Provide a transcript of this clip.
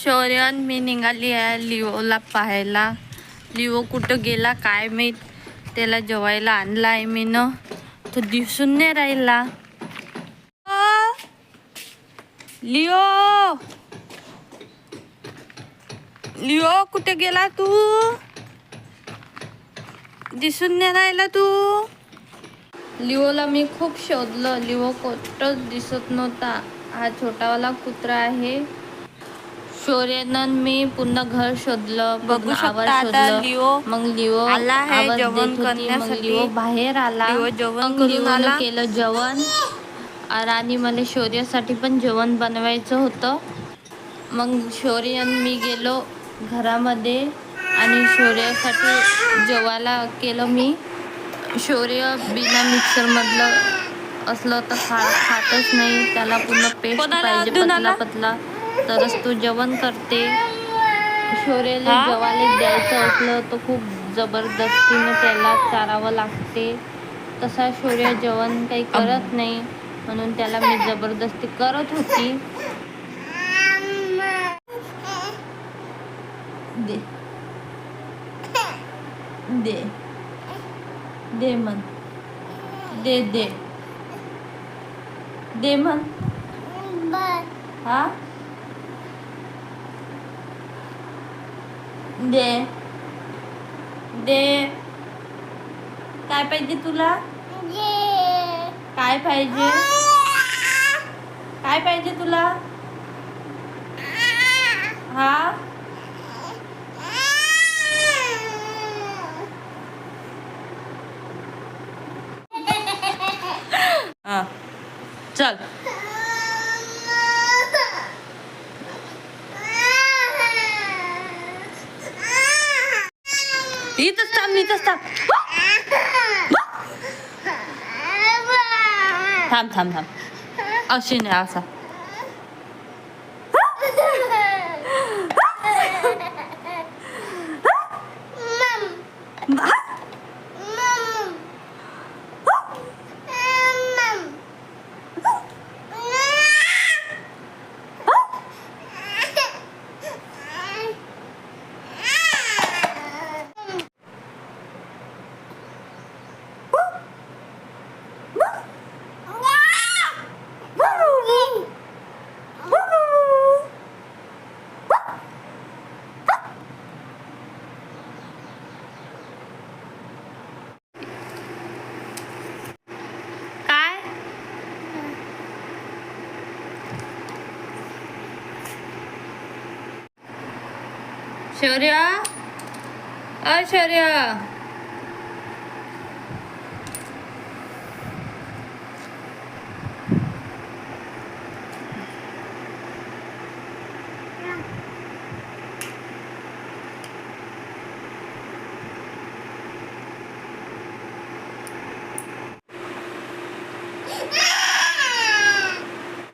शौर्यन मी निघाली आहे लिओला पाहायला. लिओ कुठं गेला काय माहीत. त्याला जेवायला आणला आहे मी न, तो दिसून नाही राहिला. लिओ, लिओ कुठे गेला तू? दिसून नाही राहिला तू. लिओला मी खूप शोधलं, लिओ कुठंच दिसत नव्हता. हा छोटावाला कुत्रा आहे. शौर्यनं मी पुन्हा घर शोधलं, बघू शकता आता लिओ मग लिओ आला आहे आवाज जेवण देत होती. मग करण्यासाठी. लिओ बाहेर आला. लिओ जेवण मग करून लिओनं आला. केलं जेवण आणि मला शौर्यासाठी पण जेवण बनवायचं होतं. मग शौर्य मी गेलो घरामध्ये आणि शौर्यासाठी जेवायला केलं मी. शौर्य बिना मिक्सरमधलं असलं तर खातच नाही. त्याला पूर्ण पेस्ट पाहिजे, पतला पतला, तरच तो जेवण करते. शौर्याला जेवायला द्यायचं असलं तर खूप जबरदस्तीनं त्याला चारावं लागते. तसा शौर्य जेवण काही करत नाही, म्हणून त्याला मी जबरदस्ती करत होती. दे दे दे मन, दे दे दे मन. हा दे दे. काय पाहिजे तुला? काय पाहिजे? काय पाहिजे तुला? हा चल. इथंच थांब, इथंच थांब. थांब थांब थांब. अशी नाही, असा. शौर्य, शौर्य.